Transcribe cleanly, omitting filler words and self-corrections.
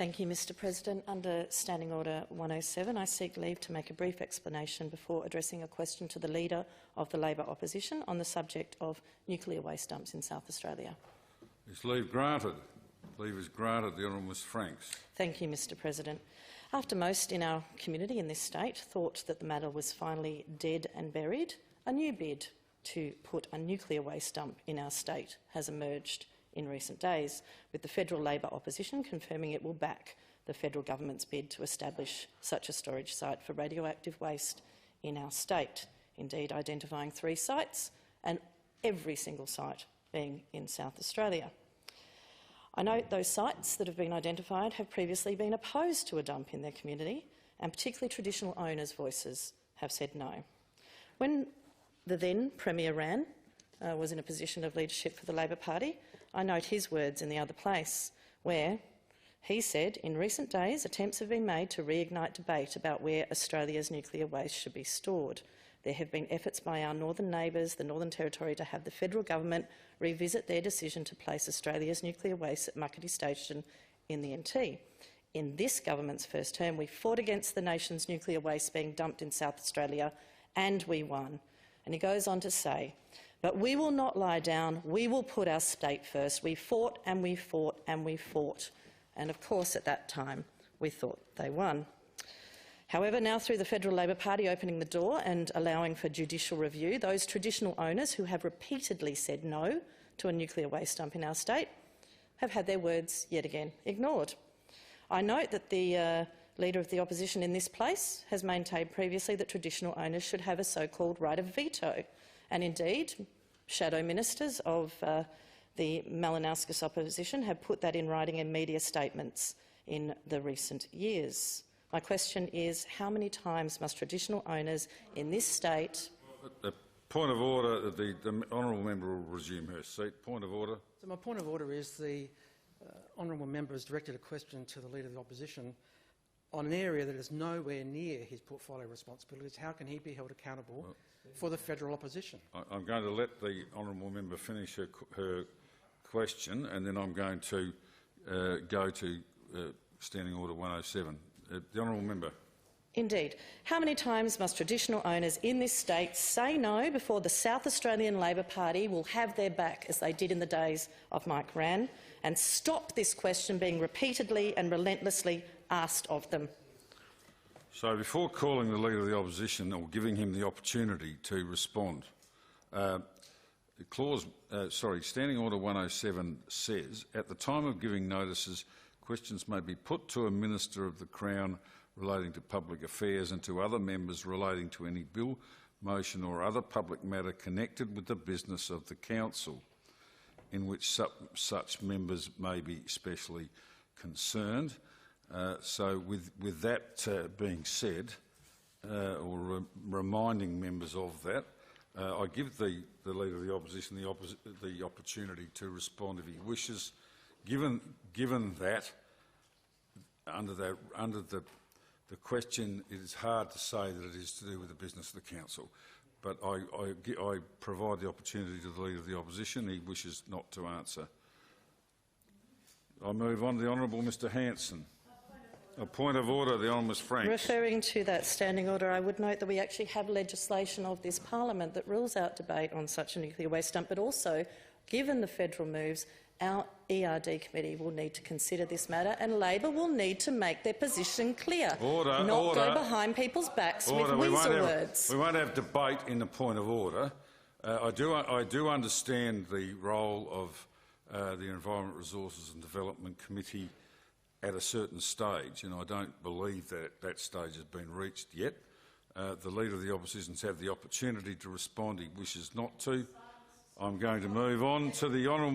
Thank you, Mr President. Under Standing Order 107, I seek leave to make a brief explanation before addressing a question to the Leader of the Labor Opposition on the subject of nuclear waste dumps in South Australia. Is leave granted? Leave is granted. The Honourable Ms Franks. Thank you, Mr President. After most in our community in this state thought that the matter was finally dead and buried, a new bid to put a nuclear waste dump in our state has emerged in recent days, with the federal Labor opposition confirming it will back the federal government's bid to establish such a storage site for radioactive waste in our state, indeed identifying 3 sites and every single site being in South Australia. I note those sites that have been identified have previously been opposed to a dump in their community, and particularly traditional owners' voices have said no. When the then Premier Rann was in a position of leadership for the Labor Party, I note his words in the other place, where he said, "In recent days, attempts have been made to reignite debate about where Australia's nuclear waste should be stored. There have been efforts by our northern neighbours, the Northern Territory, to have the federal government revisit their decision to place Australia's nuclear waste at Muckaty Station in the NT. In this government's first term, we fought against the nation's nuclear waste being dumped in South Australia, and we won." And he goes on to say, "But we will not lie down. We will put our state first. We fought and we fought and we fought." And of course, at that time, we thought they won. However, now through the Federal Labor Party opening the door and allowing for judicial review, those traditional owners who have repeatedly said no to a nuclear waste dump in our state have had their words yet again ignored. I note that the Leader of the Opposition in this place has maintained previously that traditional owners should have a so-called right of veto, and indeed shadow ministers of the Malinauskas opposition have put that in writing in media statements in the recent years. My question is, how many times must traditional owners in this state— Point of order. The honourable member will resume her seat. Point of order. So my point of order is the honourable member has directed a question to the Leader of the Opposition on an area that is nowhere near his portfolio responsibilities. How can he be held accountable for the federal opposition? I'm going to let the honourable member finish her question, and then I'm going to go to Standing Order 107. The honourable member. Indeed. How many times must traditional owners in this state say no before the South Australian Labor Party will have their back, as they did in the days of Mike Rann, and stop this question being repeatedly and relentlessly asked of them? So, before calling the Leader of the Opposition or giving him the opportunity to respond, Standing Order 107 says, "At the time of giving notices, questions may be put to a Minister of the Crown relating to public affairs and to other members relating to any bill, motion or other public matter connected with the business of the Council, in which such members may be specially concerned." So with that being said, or reminding members of that, I give the Leader of the Opposition the opportunity to respond if he wishes. Given that, under the question, it is hard to say that it is to do with the business of the Council. But I provide the opportunity to the Leader of the Opposition. He wishes not to answer. I move on to the Honourable Mr Hanson. A point of order, the Honourable Ms Franks. Referring to that standing order, I would note that we actually have legislation of this parliament that rules out debate on such a nuclear waste dump, but also, given the federal moves, our ERD committee will need to consider this matter, and Labor will need to make their position clear, not go behind people's backs with weasel words. We won't have debate in the point of order. I do understand the role of the Environment, Resources and Development Committee at a certain stage, and I don't believe that that stage has been reached yet. The Leader of the Opposition has had the opportunity to respond. He wishes not to. I'm going to move on to the Honourable